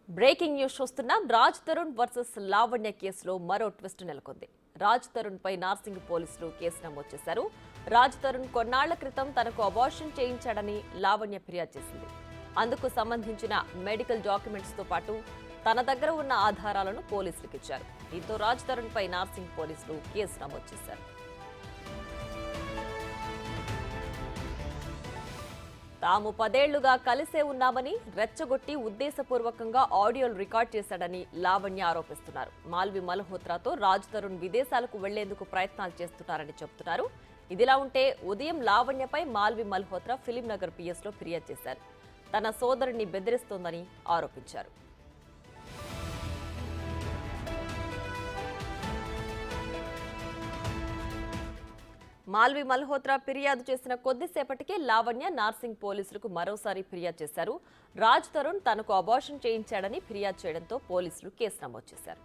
Breaking news చూస్తున్నాం. Raj Tarun versus Lavanya కేసులో మరో ట్విస్ట్ నెలకొంది. రాజ్ తరుణ్ పై నార్సింగ్ పోలీసులు కేసు నమోదు చేశారు. రాజ్ తరుణ్ కొన్నాళ్ల క్రితం తనకు అబార్షన్ చేయించాడని లావణ్య ఫిర్యాదు చేసింది. అందుకు సంబంధించిన మెడికల్ డాక్యుమెంట్స్ తో పాటు తన దగ్గర ఉన్న ఆధారాలను పోలీసులకు ఇచ్చారు. దీంతో రాజ్ తరుణ్ పై నార్సింగ్ పోలీసులు కేసు నమోదు చేశారు. తాము 10 ఏళ్లుగా కలిసే ఉన్నామని రెచ్చగొట్టి ఉద్దేశపూర్వకంగా ఆడియోలు రికార్డ్ చేశాడని లావణ్య ఆరోపిస్తున్నారు. మాల్వి మల్హోత్రాతో రాజ్ తరుణ్ విదేశాలకు వెళ్లేందుకు ప్రయత్నాలు చేస్తున్నారని చెబుతున్నారు. ఇదిలా ఉంటే ఉదయం లావణ్యపై మాల్వి మల్హోత్రా ఫిలిం నగర్ పిఎస్లో ఫిర్యాదు చేశారు. తన సోదరుడిని బెదిరిస్తోందని ఆరోపించారు. మాల్వి మల్హోత్రా ఫిర్యాదు చేసిన కొద్దిసేపటికే లావణ్య నార్సింగ్ పోలీసులకు మరోసారి ఫిర్యాదు చేశారు. రాజ్ తరుణ్ తనకు అబార్షన్ చేయించాడని ఫిర్యాదు చేయడంతో పోలీసులు కేసు నమోదు చేశారు.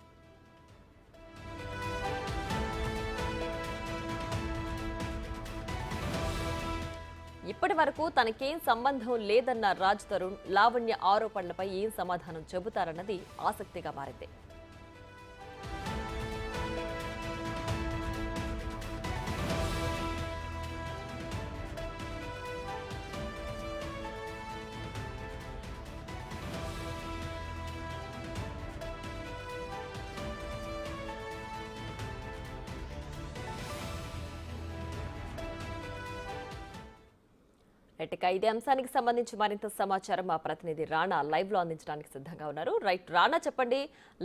ఇప్పటి వరకు తనకేం సంబంధం లేదన్న రాజ్ తరుణ్ లావణ్య ఆరోపణలపై ఏం సమాధానం చెబుతారన్నది ఆసక్తిగా మారింది. ఇదే అంశానికి సంబంధించి మరింత సమాచారం మా ప్రతినిధి రాణా లైవ్ లో అందించడానికి సిద్ధంగా ఉన్నారు. రాణా, చెప్పండి.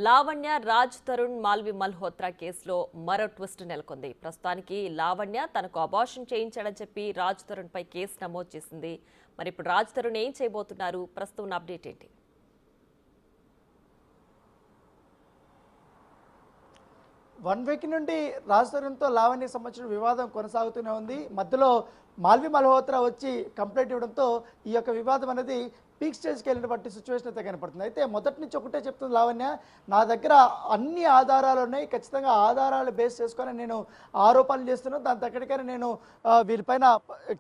లావణ్య, రాజ్ తరుణ్, మాల్వి మల్హోత్రా కేసులో మరో ట్విస్ట్ నెలకొంది. ప్రస్తుతానికి లావణ్య తనకు అబార్షన్ చేయించాడని చెప్పి రాజ్ తరుణ్ పై కేసు నమోదు చేసింది. మరి ఇప్పుడు రాజ్ తరుణ్ ఏం చేయబోతున్నారు? ప్రస్తుతం ఉన్న అప్డేట్ ఏంటి? వన్ వీక్ నుండి రాజ్ తరుణ్తో లావణ్యకి సంబంధించిన వివాదం కొనసాగుతూనే ఉంది. మధ్యలో మాల్వి మల్హోత్రా వచ్చి కంప్లైంట్ ఇవ్వడంతో ఈ యొక్క వివాదం అనేది పీక్ స్టేజ్కి వెళ్ళినటువంటి సిచ్యువేషన్ అయితే కనపడుతుంది. అయితే మొదటి నుంచి ఒకటే చెప్తుంది లావణ్య, నా దగ్గర అన్ని ఆధారాలు ఉన్నాయి, ఖచ్చితంగా ఆధారాలు బేస్ చేసుకొని నేను ఆరోపణలు చేస్తున్నాను, దాని తగ్గట్టుగానే నేను వీరిపైన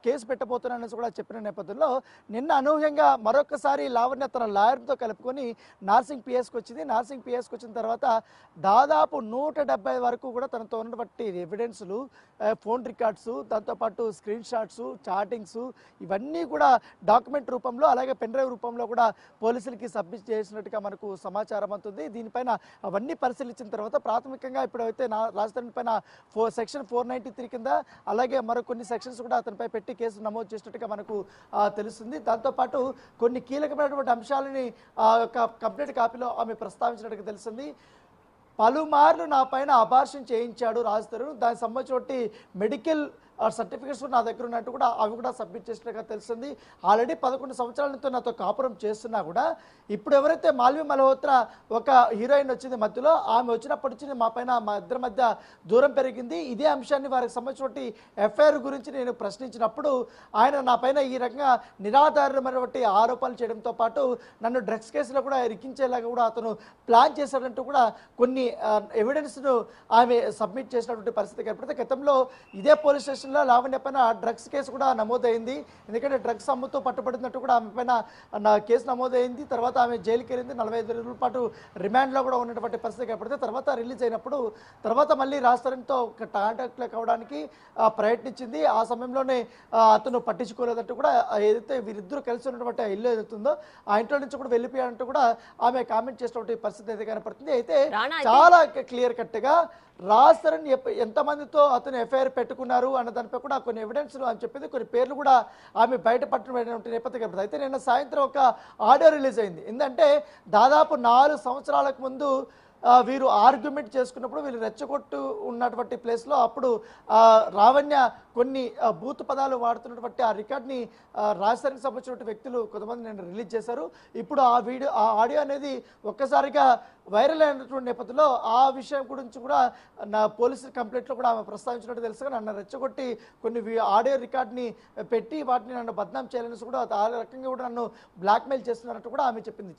కేసు పెట్టబోతున్నానని కూడా చెప్పిన నేపథ్యంలో నిన్న అనూహ్యంగా మరొకసారి లావణ్య తన లాయర్తో కలుపుకొని నార్సింగ్ పిఎస్కి వచ్చింది. నార్సింగ్ పిఎస్కి వచ్చిన తర్వాత దాదాపు 170 వరకు కూడా తనతో ఉన్నటువంటి ఎవిడెన్స్లు, ఫోన్ రికార్డ్స్, దాంతోపాటు స్క్రీన్ షాట్స్, చాటింగ్స్ ఇవన్నీ కూడా డాక్యుమెంట్ రూపంలో అలాగే పెన్ డ్రైవ్ రూపంలో కూడా పోలీసులకి సబ్మిట్ చేసినట్టుగా మనకు సమాచారం అందుతుంది. దీనిపైన అవన్నీ పరిశీలించిన తర్వాత ప్రాథమికంగా ఇప్పుడైతే రాజ్ తరుణ్ పైన సెక్షన్ 493 కింద అలాగే మరో కొన్ని సెక్షన్స్ కూడా అతనిపై పెట్టి కేసు నమోదు చేసినట్టుగా మనకు తెలుస్తుంది. దాంతోపాటు కొన్ని కీలకమైనటువంటి అంశాలని కంప్లీట్ కాపీలో ఆమె ప్రస్తావించినట్టుగా తెలుస్తుంది. పలుమార్లు నా పైన అబార్షన్ చేయించాడు రాజ్ తరుణ్, దానికి సంబంధించి మెడికల్ సర్టిఫికేట్స్ నా దగ్గర ఉన్నట్టు కూడా అవి కూడా సబ్మిట్ చేసినట్టుగా తెలుస్తుంది. ఆల్రెడీ 11 సంవత్సరాలతో నాతో కాపురం చేస్తున్నా కూడా ఇప్పుడు ఎవరైతే మాల్వి మల్హోత్రా ఒక హీరోయిన్ వచ్చింది మధ్యలో, ఆమె వచ్చినప్పటి నుంచి మా ఇద్దరి మధ్య దూరం పెరిగింది. ఇదే అంశాన్ని వారికి సంబంధించినటువంటి ఎఫ్ఐఆర్ గురించి నేను ప్రశ్నించినప్పుడు ఆయన నా పైన ఈ రకంగా నిరాధారమైనటువంటి ఆరోపణలు చేయడంతో పాటు నన్ను డ్రగ్స్ కేసులో కూడా ఇరికించేలాగా కూడా అతను ప్లాన్ చేశాడంటూ కూడా కొన్ని ఎవిడెన్స్ను ఆమె సబ్మిట్ చేసినటువంటి పరిస్థితి కనపడితే గతంలో ఇదే పోలీస్ స్టేషన్ లావణ్య పైన డ్రగ్స్ కేసు కూడా నమోదైంది. ఎందుకంటే డ్రగ్స్ అమ్ముతూ పట్టుబడినట్టు కూడా ఆమె పైన కేసు నమోదైంది. తర్వాత ఆమె జైలుకి వెళ్ళింది. 45 రోజుల పాటు రిమాండ్లో కూడా ఉన్నటువంటి పరిస్థితి కనపడితే తర్వాత రిలీజ్ అయినప్పుడు తర్వాత మళ్ళీ రాజ్ తరుణ్తో కాంటాక్ట్లో కావడానికి ప్రయత్నించింది. ఆ సమయంలోనే అతను పట్టించుకోలేదంటూ కూడా ఏదైతే వీరిద్దరూ కలిసి ఉన్నటువంటి ఇల్లు ఏదైతుందో ఆ ఇంట్లో నుంచి కూడా వెళ్ళిపోయారంటూ కూడా ఆమె కామెంట్ చేసినటువంటి పరిస్థితి అయితే కనపడుతుంది. అయితే చాలా క్లియర్ కట్గా రాజ్ తరుణ్ ఎంతమందితో అతను ఎఫ్ఐఆర్ పెట్టుకున్నారు అన్న దానిపై కూడా కొన్ని ఎవిడెన్స్లు అని చెప్పింది. కొన్ని పేర్లు కూడా ఆమె బయటపడినటువంటి నేపథ్యం కనపడుతుంది. అయితే నిన్న సాయంత్రం ఒక ఆడియో రిలీజ్ అయింది. ఎందుకంటే దాదాపు 4 సంవత్సరాలకు ముందు వీరు ఆర్గ్యుమెంట్ చేసుకున్నప్పుడు వీళ్ళు రెచ్చగొట్టు ఉన్నటువంటి ప్లేస్లో అప్పుడు లావణ్య కొన్ని బూత్ పదాలు వాడుతున్నటువంటి ఆ రికార్డ్ని రాజ్ తరుణ్కి సంబంధించిన వ్యక్తులు కొంతమంది నేను రిలీజ్ చేశారు. ఇప్పుడు ఆ ఆడియో అనేది ఒక్కసారిగా వైరల్ అయినటువంటి నేపథ్యంలో ఆ విషయం గురించి కూడా నా పోలీసు కంప్లైంట్లో కూడా ఆమె ప్రస్తావించినట్టు తెలుసు. నన్ను రెచ్చగొట్టి కొన్ని ఆడియో రికార్డ్ని పెట్టి వాటిని నన్ను బద్నాం చేయాలని కూడా ఆ రకంగా కూడా నన్ను బ్లాక్మెయిల్ చేస్తున్నారంటూ కూడా ఆమె చెప్పింది.